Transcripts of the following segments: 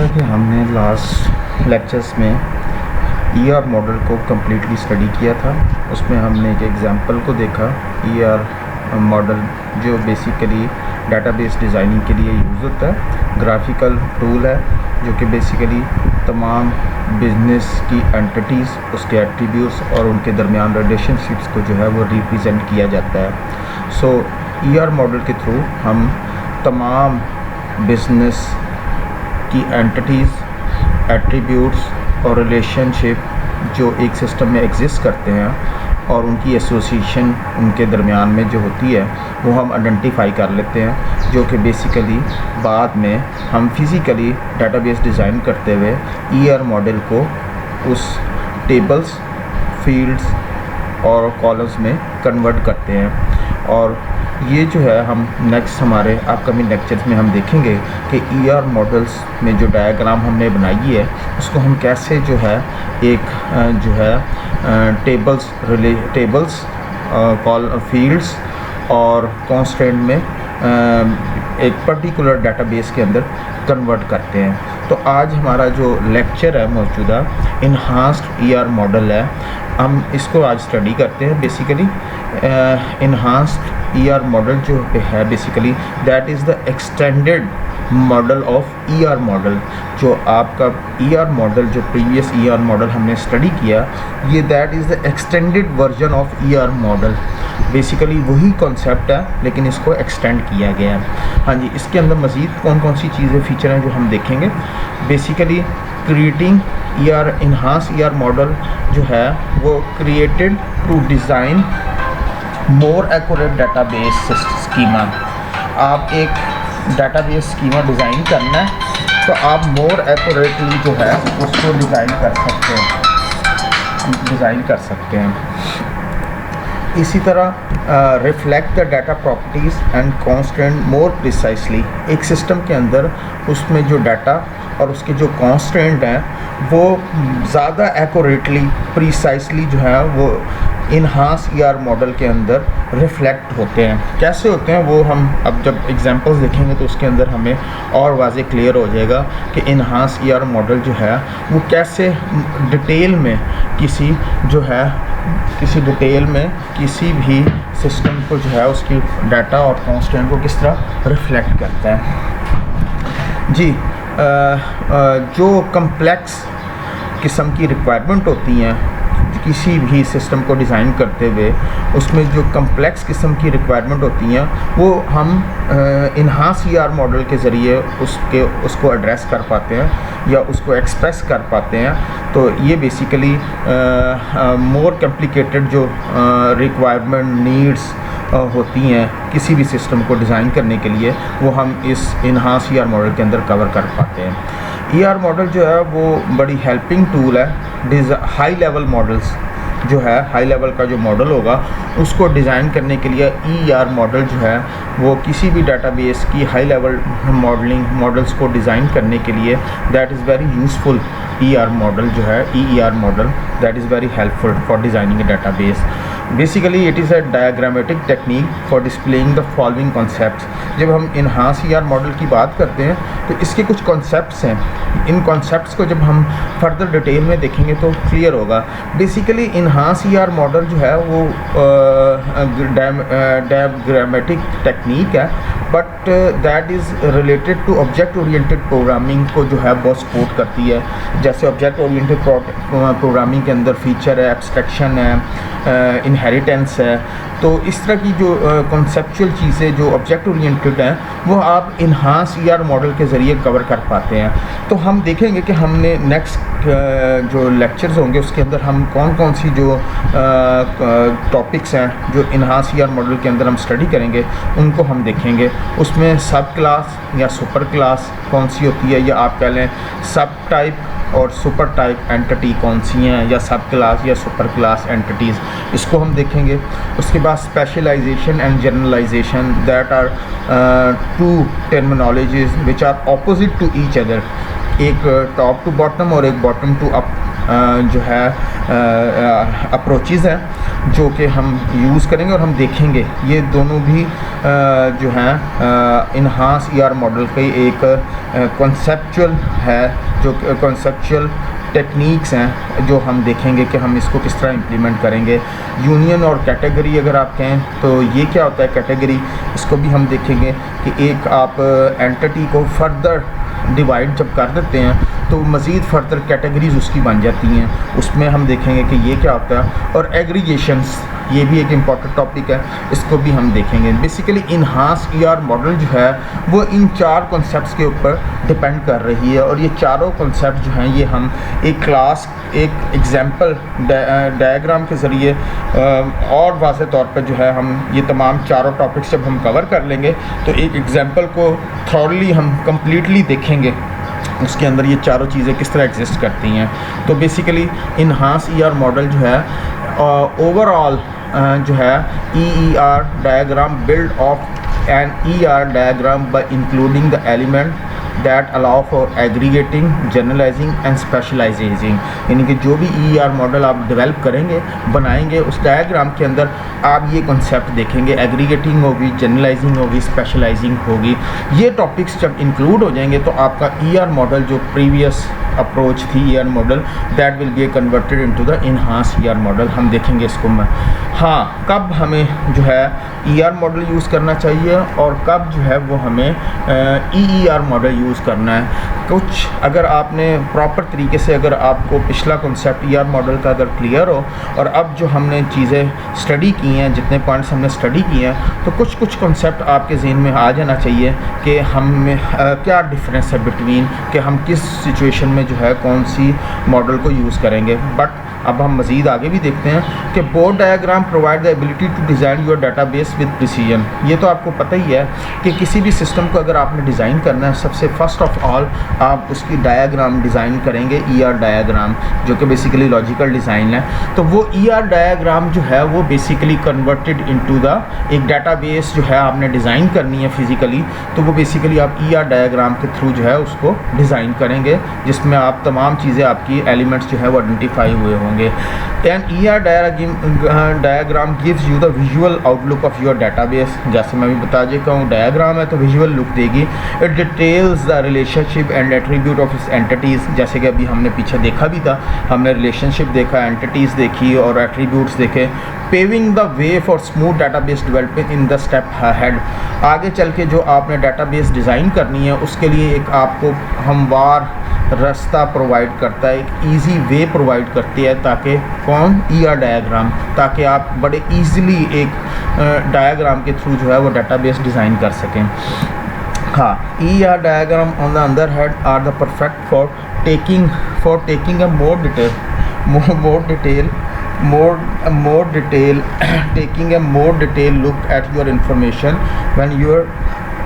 जैसा कि हमने लास्ट लेक्चर्स में ईआर मॉडल को कम्प्लीटली स्टडी किया था, उसमें हमने एक एग्जांपल को देखा। ईआर मॉडल जो बेसिकली डेटाबेस डिज़ाइनिंग के लिए यूज़ होता है, ग्राफिकल टूल है जो कि बेसिकली तमाम बिजनेस की एंटिटीज़, उसके एट्रीब्यूट्स और उनके दरमियान रिलेशनशिप्स को जो है वो रिप्रेजेंट किया जाता है। सो ईआर मॉडल के थ्रू हम तमाम बिजनेस की एंटिटीज़, एट्रीब्यूट्स और रिलेशनशिप जो एक सिस्टम में एग्जिस्ट करते हैं और उनकी एसोसिएशन उनके दरमियान में जो होती है वो हम आइडेंटिफाई कर लेते हैं, जो कि बेसिकली बाद में हम फिज़िकली डेटाबेस डिज़ाइन करते हुए ईआर मॉडल को उस टेबल्स, फील्ड्स और कॉलम्स में कन्वर्ट करते हैं। और ये जो है हम नेक्स्ट हमारे अपकमिंग लेक्चर्स में हम देखेंगे कि ईआर मॉडल्स में जो डायग्राम हमने बनाई है उसको हम कैसे जो है एक जो है टेबल्स कॉल फील्ड्स और कॉन्स्टेंट में एक पर्टिकुलर डेटाबेस के अंदर कन्वर्ट करते हैं। तो आज हमारा जो लेक्चर है मौजूदा इन्हांस्ड ईआर मॉडल है, हम इसको आज स्टडी करते हैं। बेसिकली इन्हांस्ड ईआर मॉडल जो है basically that is the extended model of ER model. जो आपका ईआर मॉडल, जो प्रीवियस ईआर मॉडल हमने स्टडी किया, ये that is the extended version of ER model. Basically वही कॉन्सेप्ट है लेकिन इसको एक्सटेंड किया गया है। हाँ जी, इसके अंदर मज़ीद कौन कौन सी चीज़ें फीचर हैं जो हम देखेंगे। Basically creating ER enhance ER model जो है वो created to design more accurate database schema. आप एक डेटाबेस स्कीमा डिज़ाइन करना है तो आप मोर एक्यूरेटली जो है उसको डिज़ाइन कर सकते हैं। इसी तरह reflect the data properties and constant more precisely. एक सिस्टम के अंदर उसमें जो डाटा और उसके जो कॉन्स्टेंट हैं वो ज़्यादा एक्यूरेटली, प्रिसाइसली जो है वो इन्हांस ईआर मॉडल के अंदर रिफ्लेक्ट होते हैं। कैसे होते हैं वो हम अब जब एग्जांपल्स देखेंगे तो उसके अंदर हमें और वाज़े क्लियर हो जाएगा कि इन्हांस ईआर मॉडल जो है वो कैसे डिटेल में किसी डिटेल में किसी भी सिस्टम को जो है उसकी डाटा और कॉन्स्टेंट को किस तरह रिफ्लेक्ट करता है। जी, जो कम्प्लेक्स किस्म की रिक्वायरमेंट होती हैं किसी भी सिस्टम को डिज़ाइन करते हुए, उसमें जो कम्प्लेक्स किस्म की रिक्वायरमेंट होती हैं वो हम इन्हांस ईआर मॉडल के ज़रिए उसको एड्रेस कर पाते हैं या उसको एक्सप्रेस कर पाते हैं। तो ये बेसिकली मोर कॉम्प्लिकेटेड जो रिक्वायरमेंट नीड्स होती हैं किसी भी सिस्टम को डिज़ाइन करने के लिए, वो हम इस इन्हांस ईआर मॉडल के अंदर कवर कर पाते हैं। ईआर मॉडल जो है वो बड़ी हेल्पिंग टूल है। हाई लेवल मॉडल्स जो है, हाई लेवल का जो मॉडल होगा उसको डिज़ाइन करने के लिए ईआर मॉडल जो है वो किसी भी डेटाबेस की हाई लेवल मॉडल्स को डिज़ाइन करने के लिए that is very useful. ER model जो है, ER model that is very helpful for designing A database. Basically it is a diagrammatic technique for displaying the following concepts. जब हम enhance ER model की बात करते हैं तो इसके कुछ कॉन्सेप्ट्स हैं। इन कॉन्सेप्ट्स को जब हम फर्दर डिटेल में देखेंगे तो क्लियर होगा। बेसिकली इन्हांस ईआर मॉडल जो है वो डायग्रामेटिक टेक्निक है, but that is related to object oriented programming को जो है बहुत सपोर्ट करती है। जैसे ऑब्जेक्ट ओरिएंटेड प्रोग्रामिंग के अंदर फीचर है, एब्स्ट्रैक्शन है, इनहेरिटेंस है। तो इस तरह की जो कॉन्सेप्चुअल चीज़ें जो ऑब्जेक्ट ओरिएंटेड हैं वो आप इन्हांस ईआर मॉडल के ज़रिए कवर कर पाते हैं। तो हम देखेंगे कि हमने नेक्स्ट जो लेक्चर्स होंगे उसके अंदर हम कौन कौन सी जो टॉपिक्स हैं जो इन्हांस ईआर मॉडल के अंदर हम स्टडी करेंगे उनको हम देखेंगे। उसमें सब क्लास या सुपर क्लास कौन सी होती है, या आप कह लें सब टाइप और सुपर टाइप एंटिटी कौन सी हैं, या सब क्लास या सुपर क्लास एंटिटीज़, इसको हम देखेंगे। उसके बाद specialization and generalization that are two terminologies which are opposite to each other. एक टॉप टू बॉटम और एक बॉटम टू अप जो है अप्रोचेज़ हैं जो कि हम यूज़ करेंगे और हम देखेंगे। ये दोनों भी जो हैं इन्हांस ईआर मॉडल के एक कॉन्सेप्चुअल है, जो कॉन्सेप्चुअल टेक्निक्स हैं जो हम देखेंगे कि हम इसको किस तरह इम्प्लीमेंट करेंगे। यूनियन और कैटेगरी अगर आप कहें तो ये क्या होता है कैटेगरी, इसको भी हम देखेंगे कि एक आप एंटिटी को फर्दर डिवाइड जब कर देते हैं तो मज़ीद फर्दर कैटेगरीज उसकी बन जाती हैं, उसमें हम देखेंगे कि ये क्या होता है। और एग्रीगेशंस, ये भी एक इम्पॉर्टेंट टॉपिक है, इसको भी हम देखेंगे। बेसिकली इन्हांस ईआर मॉडल जो है वो इन 4 कॉन्सेप्ट्स के ऊपर डिपेंड कर रही है, और ये चारों कॉन्सेप्ट जो हैं ये हम एक क्लास, एक एग्जांपल डायग्राम के ज़रिए और वाज़ेह तौर पर जो है हम ये तमाम चारों टॉपिक्स जब हम कवर कर लेंगे तो एक एग्जांपल को थॉरली हम कम्प्लीटली देखेंगे, उसके अंदर ये चारों चीज़ें किस तरह एग्जिस्ट करती हैं। तो बेसिकली इन्हांस ईआर मॉडल जो है ओवरऑल जो है EER diagram build of an ER diagram by including the element that allow for aggregating, generalizing and specializing. यानी कि जो भी ER मॉडल आप डेवलप करेंगे, बनाएंगे, उस डायग्राम के अंदर आप ये कॉन्सेप्ट देखेंगे, एग्रीगेटिंग होगी, जनरलाइजिंग होगी, स्पेशलाइजिंग होगी। ये टॉपिक्स जब इंक्लूड हो जाएंगे तो आपका ER मॉडल जो प्रीवियस अप्रोच थी ER model, that will be converted into the enhance ER model. हम देखेंगे इसको हाँ, कब हमें जो है ER मॉडल यूज़ करना चाहिए और कब जो है वो हमें EER मॉडल यूज़ करना है। कुछ अगर आपने प्रॉपर तरीके से, अगर आपको पिछला कॉन्सेप्ट ER मॉडल का अगर क्लियर हो और अब जो हमने चीज़ें स्टडी की हैं, जितने पॉइंट्स हमने स्टडी किए हैं, तो कुछ कॉन्सेप्ट आपके ज़हन में आ जाना चाहिए कि हम क्या डिफरेंस है बिटवीन, कि हम किस सिचुएशन में जो है कौन सी मॉडल को यूज़ करेंगे। बट अब हम मज़ीद आगे भी देखते हैं कि board diagram provide the ability to design your database with precision. ये तो आपको पता ही है कि किसी भी सिस्टम को अगर आपने डिज़ाइन करना है, सबसे फर्स्ट ऑफ ऑल आप उसकी डायग्राम डिज़ाइन करेंगे, ER डायग्राम, जो कि बेसिकली लॉजिकल डिज़ाइन है। तो वो ER डायग्राम जो है वो बेसिकली कन्वर्टेड इनटू द एक डाटाबेस जो है आपने डिज़ाइन करनी है फिज़िकली, तो वो बेसिकली आप ER डायग्राम के थ्रू जो है उसको डिज़ाइन करेंगे, जिसमें आप तमाम चीज़ें, आपकी एलिमेंट्स जो है वो आइडेंटिफाई हुए होंगे। An ER diagram gives you the visual outlook of your database. जैसे मैं भी बता चुका हूँ, डायग्राम है तो विजुअल लुक देगी। It details the relationship and attribute of इस एंटिटीज़, जैसे कि अभी हमने पीछे देखा भी था, हमने रिलेशनशिप देखा, एंटिटीज़ देखी और एट्रीब्यूट्स देखे। Paving the way for smooth database development in the step ahead. आगे चल के जो आपने डाटाबेस डिज़ाइन करनी है उसके लिए एक आपको हमवार रास्ता प्रोवाइड करता है, एक इजी वे प्रोवाइड करती है, ताकि कौन, ER डायग्राम, ताकि आप बड़े इजीली एक डायग्राम के थ्रू जो है वो डाटाबेस डिज़ाइन कर सकें। हाँ, ER diagram on the other hand are the perfect for taking a taking a more detailed look at your information. When your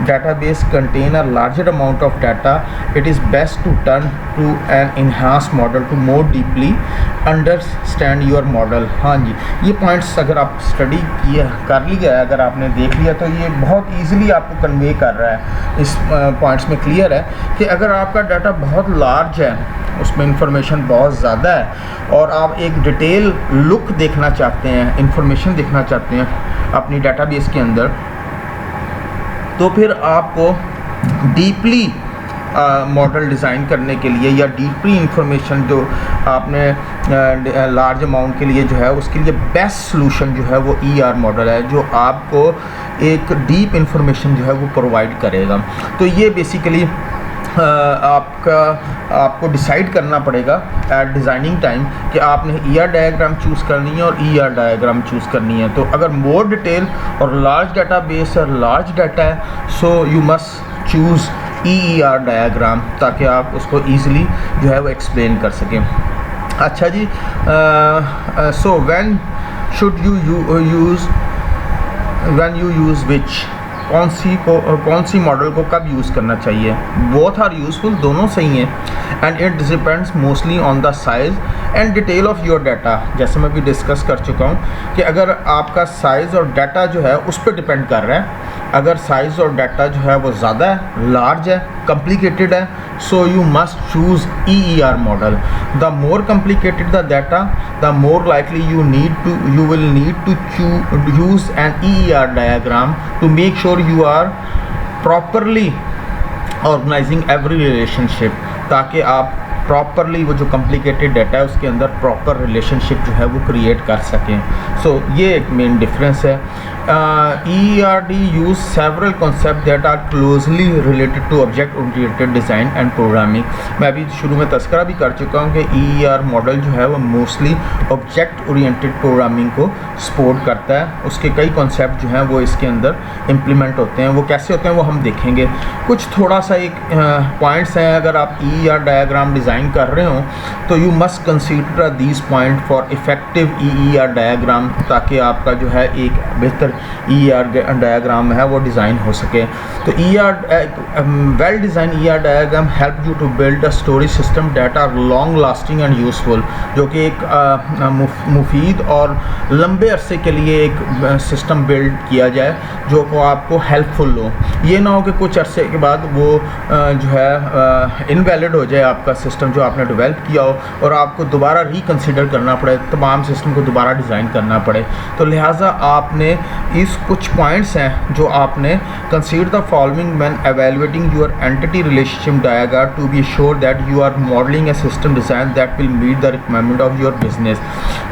database contain a larger amount of data, it is best to turn to an enhanced model to more deeply understand your model। हाँ जी, ये points अगर आप study कर लिया है, अगर आपने देख लिया, तो ये बहुत ईजिली आपको कन्वे कर रहा है। इस पॉइंट्स में क्लियर है कि अगर आपका डाटा बहुत लार्ज है, उसमें इंफॉर्मेशन बहुत ज़्यादा है और आप एक डिटेल लुक देखना चाहते हैं, इंफॉर्मेशन देखना चाहते हैं अपनी डाटाबेस के अंदर, तो फिर आपको डीपली मॉडल डिज़ाइन करने के लिए या डीपली इंफॉर्मेशन जो आपने लार्ज अमाउंट के लिए जो है, उसके लिए बेस्ट सॉल्यूशन जो है वो ER मॉडल है, जो आपको एक डीप इंफॉर्मेशन जो है वो प्रोवाइड करेगा। तो ये बेसिकली आपको डिसाइड करना पड़ेगा एट डिज़ाइनिंग टाइम कि आपने ER डायग्राम चूज़ करनी है और ER डायग्राम चूज़ करनी है। तो अगर मोर डिटेल और लार्ज डाटाबेस और लार्ज डाटा है, so you must choose EER diagram, ताकि आप उसको ईज़िली जो है वो एक्सप्लेन कर सकें। अच्छा जी, so when should you use which, कौन सी मॉडल को कब यूज़ करना चाहिए। बोथ आर यूज़फुल, दोनों सही हैं, and it depends mostly on the size and detail of your data. जैसे मैं भी डिस्कस कर चुका हूँ कि अगर आपका साइज़ और डाटा जो है उस पर डिपेंड कर रहा है। अगर साइज़ और डाटा जो है वो ज़्यादा है, लार्ज है, कॉम्प्लिकेटेड है, so you must choose EER model. The more complicated the data, the more likely you will need to use an EER diagram to make sure you are properly organizing every relationship, ताकि आप properly वो जो complicated data है उसके अंदर proper relationship जो है वो क्रिएट कर सकें। सो ये एक मेन डिफरेंस है। EERD use several concept that are closely related to object oriented design and programming. मैं अभी शुरू में तस्करा भी कर चुका हूँ कि EER मॉडल जो है वो मोस्टली ऑब्जेक्ट ओरिएंटेड प्रोग्रामिंग को सपोर्ट करता है। उसके कई कॉन्सेप्ट जो हैं वो इसके अंदर इम्प्लीमेंट होते हैं। वो कैसे होते हैं वो हम देखेंगे। कुछ थोड़ा सा एक पॉइंट्स हैं, अगर आप EER डायग्राम डिज़ाइन कर रहे हो तो you must consider these point for effective EER diagram, ताकि आपका जो है एक बेहतर EER डायग्राम है वो डिज़ाइन हो सके। तो well design EER diagram help you to build a storage system that are long lasting and useful, जो कि एक मुफीद और लंबे अरसे के लिए एक सिस्टम बिल्ड किया जाए जो को आपको हेल्पफुल हो। ये ना हो कि कुछ अरसे के बाद वो जो है इनवैलिड हो जाए आपका सिस्टम जो आपने डेवलप किया हो और आपको दोबारा रिकन्सिडर करना पड़े, तमाम सिस्टम को दोबारा डिज़ाइन करना पड़े। तो लिहाजा आपने इस कुछ पॉइंट्स हैं जो आपने consider the following when evaluating your entity relationship diagram to be sure that you are modelling a system design that will meet the requirement of your business.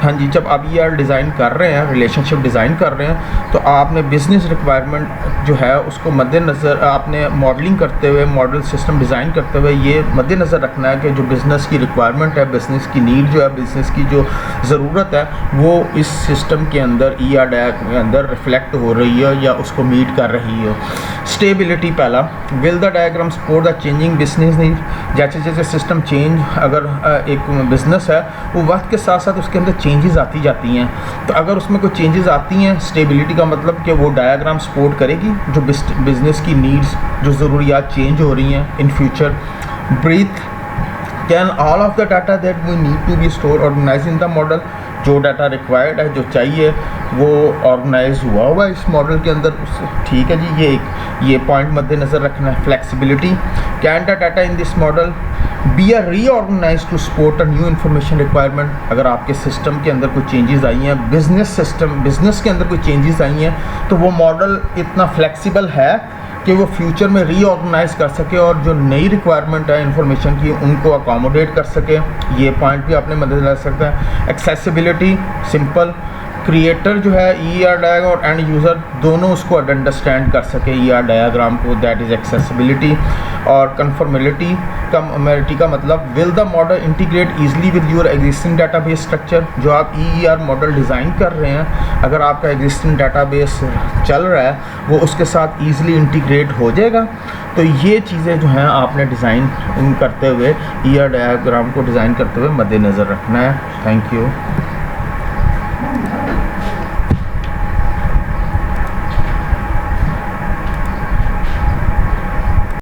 हाँ जी, जब आप EER डिज़ाइन कर रहे हैं, रिलेशनशिप डिज़ाइन कर रहे हैं, तो आपने बिज़नेस रिक्वायरमेंट जो है उसको मद्देनज़र आपने मॉडलिंग करते हुए, मॉडल सिस्टम डिज़ाइन करते हुए ये मद्देनज़र रखना है कि जो बिज़नेस की रिक्वायरमेंट है, बिज़नेस की नीड जो है, बिज़नेस की जो ज़रूरत है वो इस सिस्टम के अंदर EER डायग्राम के अंदर रिफ्लेक्ट हो रही है या उसको मीट कर रही हो। स्टेबिलिटी पहला, will the diagram support the changing business need. जैसे जैसे सिस्टम चेंज, अगर एक बिज़नेस है वो वक्त के साथ साथ उसके अंदर चेंजेस आती जाती हैं, तो अगर उसमें कोई चेंजेस आती हैं, स्टेबिलिटी का मतलब कि वो डायग्राम सपोर्ट करेगी जो बिज़नेस की नीड्स, जो ज़रूरियात चेंज हो रही हैं in future. Breadth, can all of the data that we need to be store organise in the model. जो डाटा रिक्वायर्ड है, जो चाहिए वो ऑर्गेनाइज हुआ है इस मॉडल के अंदर, ठीक है जी। ये पॉइंट मद्देनज़र रखना है। Flexibility, can the data in this model be are reorganise to support a new information requirement. अगर आपके सिस्टम के अंदर कोई चेंजेस आई हैं, बिज़नेस के अंदर कोई चेंजेस आई हैं, तो वो मॉडल इतना फ्लेक्सिबल है कि वो फ्यूचर में रीऑर्गेनाइज कर सके और जो नई रिक्वायरमेंट है इन्फॉर्मेशन की उनको अकोमोडेट कर सके। ये पॉइंट भी आपने मदद ला सकता है। एक्सेसिबिलिटी, सिंपल, क्रिएटर जो है EER डायग्राम और एंड यूज़र दोनों उसको अंडरस्टैंड कर सके EER डायग्राम को, दैट इज़ एक्सेसिबिलिटी। और कन्फर्मेलिटी का मतलब will the model integrate easily with your existing database structure. जो आप EER मॉडल डिज़ाइन कर रहे हैं, अगर आपका एग्जिस्टिंग डाटाबेस चल रहा है वो उसके साथ ईजिली इंटीग्रेट हो जाएगा। तो ये चीज़ें जो हैं आपने डिज़ाइन करते हुए EER डायग्राम को डिज़ाइन करते हुए मद्देनज़र रखना है। Thank you.